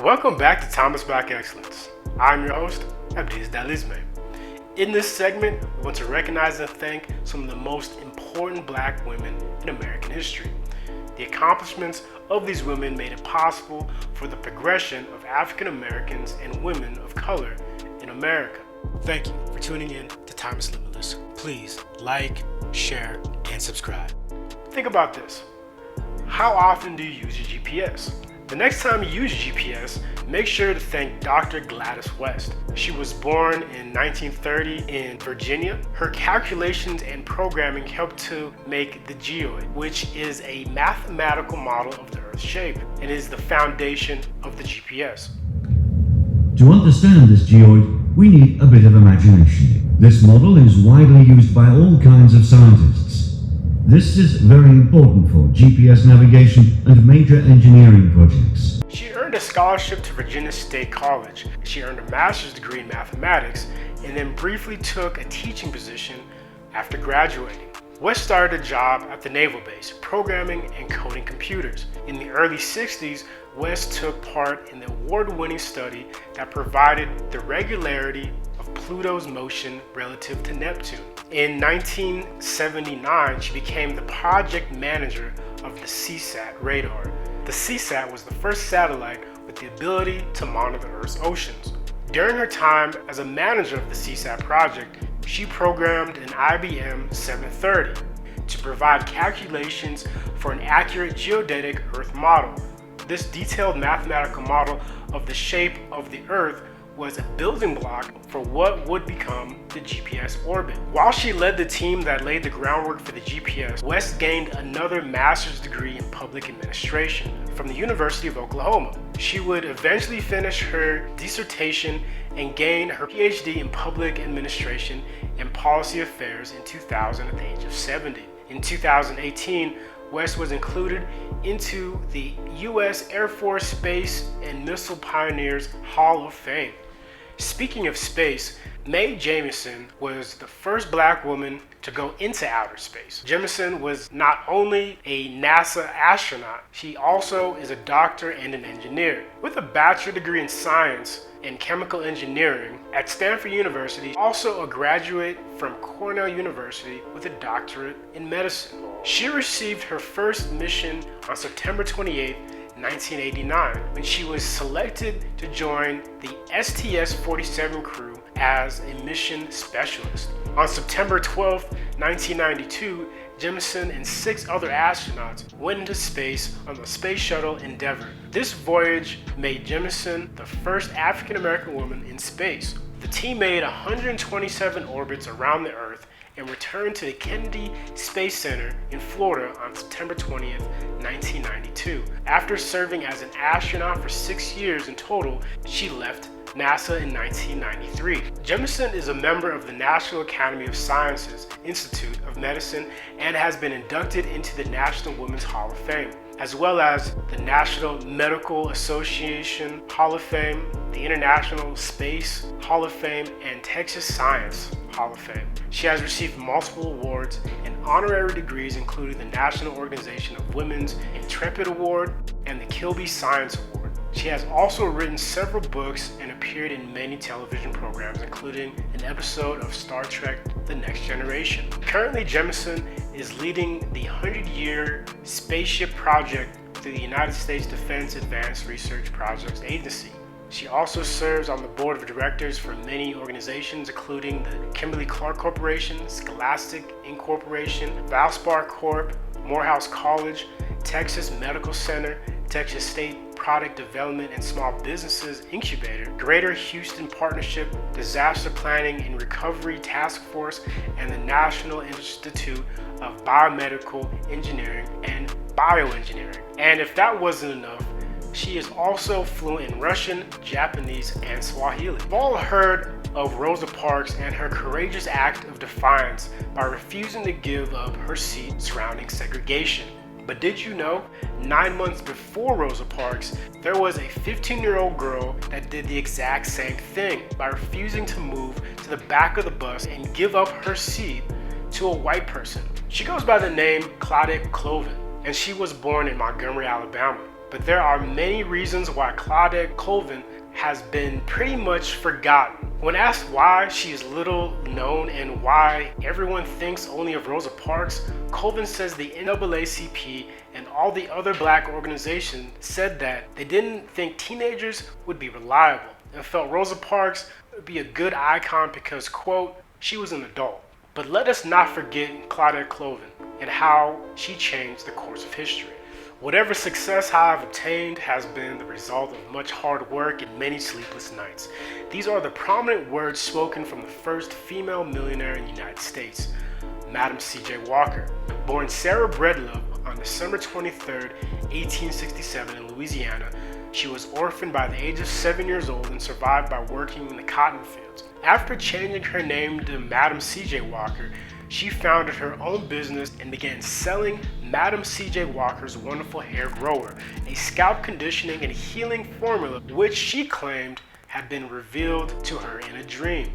Welcome back to Thomas Black Excellence. I'm your host, Abdiz Dalisme. In this segment, we want to recognize and thank some of the most important Black women in American history. The accomplishments of these women made it possible for the progression of African Americans and women of color in America. Thank you for tuning in to Time is Limitless. Please like, share, and subscribe. Think about this. How often do you use your GPS? The next time you use GPS, make sure to thank Dr. Gladys West. She was born in 1930 in Virginia. Her calculations and programming helped to make the geoid, which is a mathematical model of the Earth's shape and is the foundation of the GPS. To understand this geoid, we need a bit of imagination. This model is widely used by all kinds of scientists. This is very important for GPS navigation and major engineering projects. She earned a scholarship to Virginia State College. She earned a master's degree in mathematics and then briefly took a teaching position after graduating. West started a job at the naval base, programming and coding computers. In the early 60s, West took part in the award-winning study that provided the regularity of Pluto's motion relative to Neptune. In 1979, she became the project manager of the CSAT radar. The CSAT was the first satellite with the ability to monitor the Earth's oceans. During her time as a manager of the CSAT project, she programmed an IBM 730 to provide calculations for an accurate geodetic Earth model. This detailed mathematical model of the shape of the Earth was a building block for what would become the GPS orbit. While she led the team that laid the groundwork for the GPS, West gained another master's degree in public administration from the University of Oklahoma. She would eventually finish her dissertation and gain her PhD in public administration and policy affairs in 2000 at the age of 70. In 2018, West was included into the U.S. Air Force Space and Missile Pioneers Hall of Fame. Speaking of space, Mae Jemison was the first Black woman to go into outer space. Jemison was not only a NASA astronaut, she also is a doctor and an engineer. With a bachelor degree in science and chemical engineering at Stanford University, also a graduate from Cornell University with a doctorate in medicine. She received her first mission on September 28, 1989, when she was selected to join the STS-47 crew as a mission specialist. On September 12, 1992, Jemison and 6 other astronauts went into space on the Space Shuttle Endeavour. This voyage made Jemison the first African American woman in space. The team made 127 orbits around the Earth and returned to the Kennedy Space Center in Florida on September 20th, 1992. After serving as an astronaut for 6 years in total, she left NASA in 1993. Jemison is a member of the National Academy of Sciences Institute of Medicine and has been inducted into the National Women's Hall of Fame, as well as the National Medical Association Hall of Fame, the International Space Hall of Fame, and Texas Science Hall of Fame. She has received multiple awards and honorary degrees, including the National Organization of Women's Intrepid Award and the Kilby Science Award. She has also written several books and appeared in many television programs, including an episode of Star Trek: The Next Generation. Currently, Jemison is leading the 100-year spaceship project through the United States Defense Advanced Research Projects Agency. She also serves on the board of directors for many organizations, including the Kimberly-Clark Corporation, Scholastic Incorporation, Valspar Corp., Morehouse College, Texas Medical Center, Texas State Product Development and Small Businesses Incubator, Greater Houston Partnership, Disaster Planning and Recovery Task Force, and the National Institute of Biomedical Engineering and Bioengineering. And if that wasn't enough, she is also fluent in Russian, Japanese, and Swahili. We've all heard of Rosa Parks and her courageous act of defiance by refusing to give up her seat surrounding segregation. But did you know, 9 months before Rosa Parks, there was a 15-year-old girl that did the exact same thing by refusing to move to the back of the bus and give up her seat to a white person. She goes by the name Claudette Clovin, and she was born in Montgomery, Alabama. But there are many reasons why Claudette Clovin has been pretty much forgotten. When asked why she is little known and why everyone thinks only of Rosa Parks, Clovin says the NAACP and all the other black organizations said that they didn't think teenagers would be reliable and felt Rosa Parks would be a good icon because, quote, she was an adult. But let us not forget Claudette Clovin and how she changed the course of history. Whatever success I have obtained has been the result of much hard work and many sleepless nights. These are the prominent words spoken from the first female millionaire in the United States, Madam C.J. Walker. Born Sarah Breedlove on December 23, 1867 in Louisiana, she was orphaned by the age of 7 years old and survived by working in the cotton fields. After changing her name to Madam C.J. Walker, she founded her own business and began selling Madam C.J. Walker's Wonderful Hair Grower, a scalp conditioning and healing formula which she claimed had been revealed to her in a dream.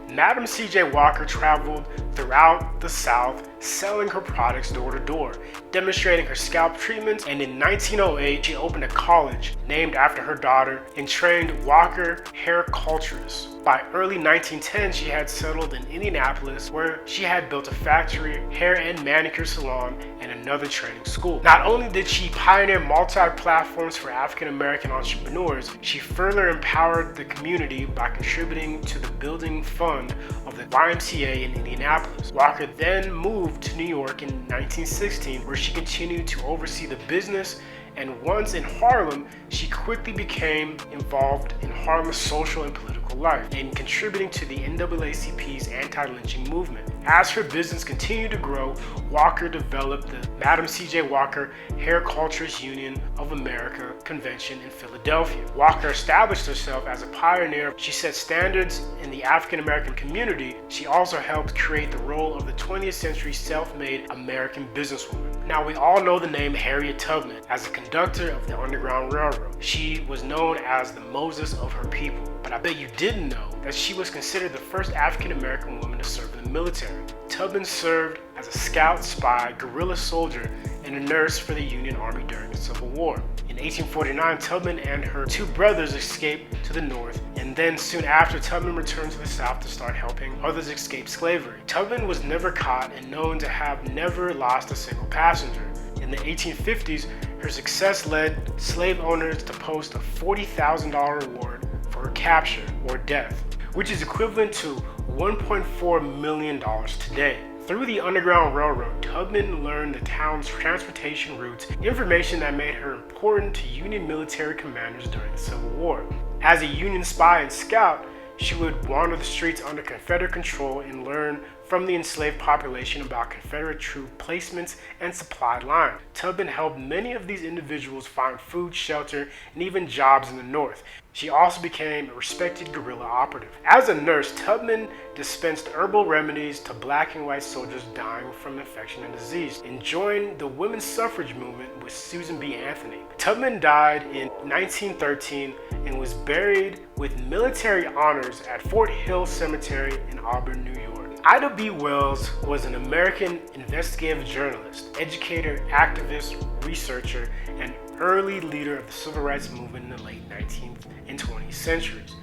Madam C.J. Walker traveled throughout the South selling her products door to door, demonstrating her scalp treatments, and in 1908 she opened a college named after her daughter and trained Walker hair culturists. By early 1910 she had settled in Indianapolis where she had built a factory, hair and manicure salon, and another training school. Not only did she pioneer multi-platforms for African American entrepreneurs, she further empowered the community by contributing to the building fund of the YMCA in Indianapolis. Walker then moved to New York in 1916 where she continued to oversee the business, and once in Harlem, she quickly became involved in Harlem's social and political life and contributing to the NAACP's anti-lynching movement. As her business continued to grow, Walker developed the Madam C.J. Walker Hair Culturist Union of America convention in Philadelphia. Walker established herself as a pioneer. She set standards in the African American community. She also helped create the role of the 20th century self-made American businesswoman. Now, we all know the name Harriet Tubman as a conductor of the Underground Railroad. She was known as the Moses of her people. But I bet you didn't know that she was considered the first African American woman to serve in the military. Tubman served as a scout, spy, guerrilla soldier, and a nurse for the Union Army during the Civil War. In 1849, Tubman and her two brothers escaped to the north, and then soon after, Tubman returned to the south to start helping others escape slavery. Tubman was never caught and known to have never lost a single passenger. In the 1850s, her success led slave owners to post a $40,000 reward for her capture or death, which is equivalent to $1.4 million today. Through the Underground Railroad, Tubman learned the town's transportation routes, information that made her important to Union military commanders during the Civil War. As a Union spy and scout, she would wander the streets under Confederate control and learn from the enslaved population about Confederate troop placements and supply lines. Tubman helped many of these individuals find food, shelter, and even jobs in the North. She also became a respected guerrilla operative. As a nurse, Tubman dispensed herbal remedies to black and white soldiers dying from infection and disease, and joined the women's suffrage movement with Susan B. Anthony. Tubman died in 1913 and was buried with military honors at Fort Hill Cemetery in Auburn, New York. Ida B. Wells was an American investigative journalist, educator, activist, researcher, and early leader of the civil rights movement in the late 19th and 20th centuries.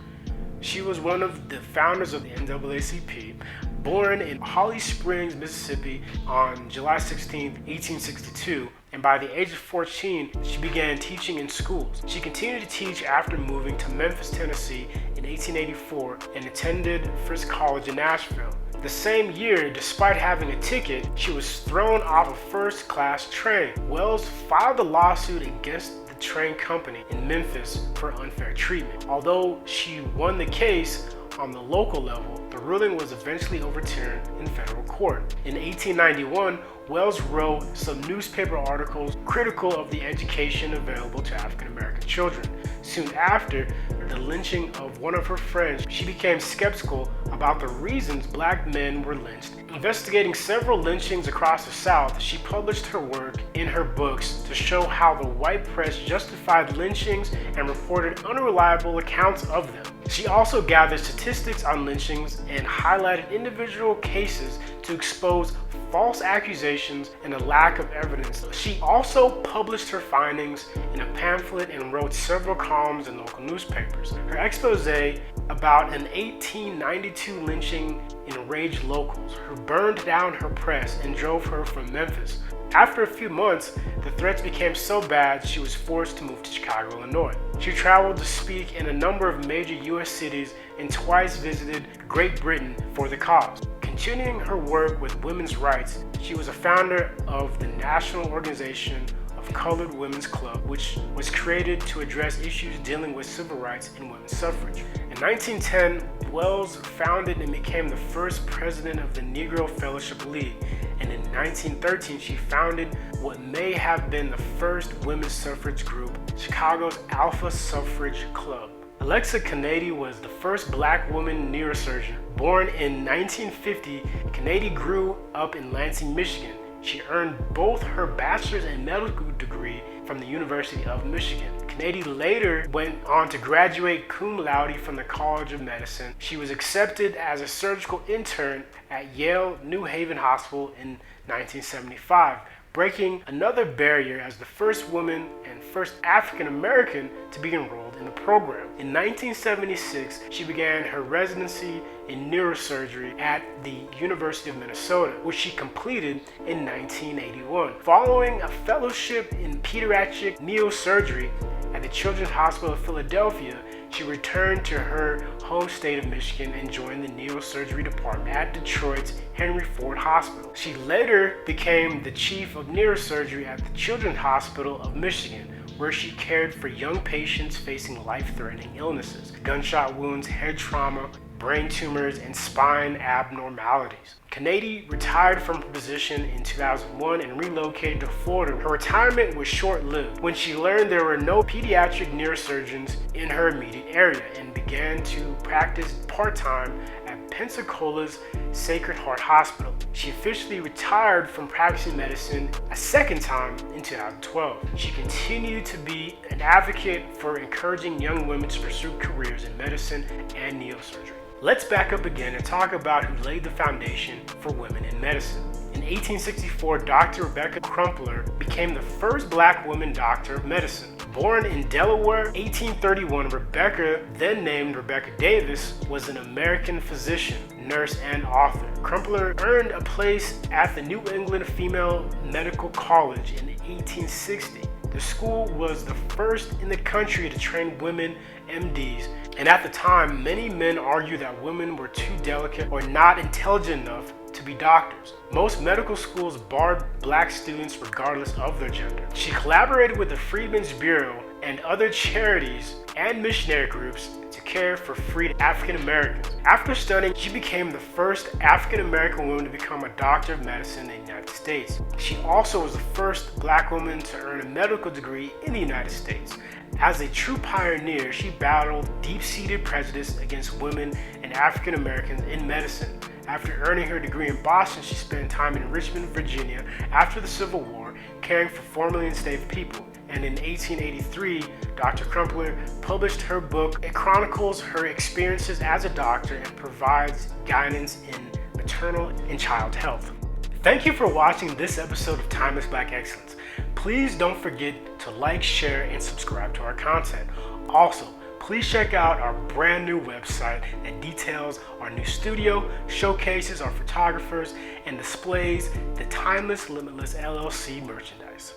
She was one of the founders of the NAACP, born in Holly Springs, Mississippi on July 16, 1862, and by the age of 14, she began teaching in schools. She continued to teach after moving to Memphis, Tennessee in 1884 and attended Frisk College in Nashville. The same year, despite having a ticket, she was thrown off a first-class train. Wells filed a lawsuit against the train company in Memphis for unfair treatment. Although she won the case on the local level, the ruling was eventually overturned in federal court. In 1891, Wells wrote some newspaper articles critical of the education available to African American children. Soon after the lynching of one of her friends, she became skeptical about the reasons black men were lynched. Investigating several lynchings across the South, she published her work in her books to show how the white press justified lynchings and reported unreliable accounts of them. She also gathered statistics on lynchings and highlighted individual cases to expose false accusations and a lack of evidence. She also published her findings in a pamphlet and wrote several columns in local newspapers. Her expose about an 1892 lynching enraged locals who burned down her press and drove her from Memphis. After a few months, the threats became so bad she was forced to move to Chicago, Illinois. She traveled to speak in a number of major U.S. cities and twice visited Great Britain for the cause. Continuing her work with women's rights, she was a founder of the National Organization of Colored Women's Club, which was created to address issues dealing with civil rights and women's suffrage. In 1910, Wells founded and became the first president of the Negro Fellowship League, and in 1913 she founded what may have been the first women's suffrage group, Chicago's Alpha Suffrage Club. Alexa Kennedy was the first black woman neurosurgeon. Born in 1950, Kennedy grew up in Lansing, Michigan. She earned both her bachelor's and medical degree from the University of Michigan. Kennedy later went on to graduate cum laude from the College of Medicine. She was accepted as a surgical intern at Yale New Haven Hospital in 1975, breaking another barrier as the first woman and first African American to be enrolled in the program. In 1976, she began her residency in neurosurgery at the University of Minnesota, which she completed in 1981. Following a fellowship in pediatric neurosurgery at the Children's Hospital of Philadelphia, she returned to her home state of Michigan and joined the neurosurgery department at Detroit's Henry Ford Hospital. She later became the chief of neurosurgery at the Children's Hospital of Michigan, where she cared for young patients facing life-threatening illnesses, gunshot wounds, head trauma, brain tumors, and spine abnormalities. Kennedy retired from her position in 2001 and relocated to Florida. Her retirement was short-lived when she learned there were no pediatric neurosurgeons in her immediate area and began to practice part-time at Pensacola's Sacred Heart Hospital. She officially retired from practicing medicine a second time in 2012. She continued to be an advocate for encouraging young women to pursue careers in medicine and neurosurgery. Let's back up again and talk about who laid the foundation for women in medicine. In 1864, Dr. Rebecca Crumpler became the first black woman doctor of medicine. Born in Delaware, 1831, Rebecca, then named Rebecca Davis, was an American physician, nurse, and author. Crumpler earned a place at the New England Female Medical College in 1860. The school was the first in the country to train women MDs, and at the time, many men argued that women were too delicate or not intelligent enough to be doctors. Most medical schools barred black students regardless of their gender. She collaborated with the Freedmen's Bureau and other charities and missionary groups to care for freed African Americans. After studying, she became the first African American woman to become a doctor of medicine in the United States. She also was the first black woman to earn a medical degree in the United States. As a true pioneer, she battled deep-seated prejudice against women and African Americans in medicine. After earning her degree in Boston, she spent time in Richmond, Virginia after the Civil War, caring for formerly enslaved people. And in 1883, Dr. Crumpler published her book. It chronicles her experiences as a doctor and provides guidance in maternal and child health. Thank you for watching this episode of Timeless Black Excellence. Please don't forget to like, share, and subscribe to our content. Also, please check out our brand new website that details our new studio, showcases our photographers, and displays the Timeless Limitless LLC merchandise.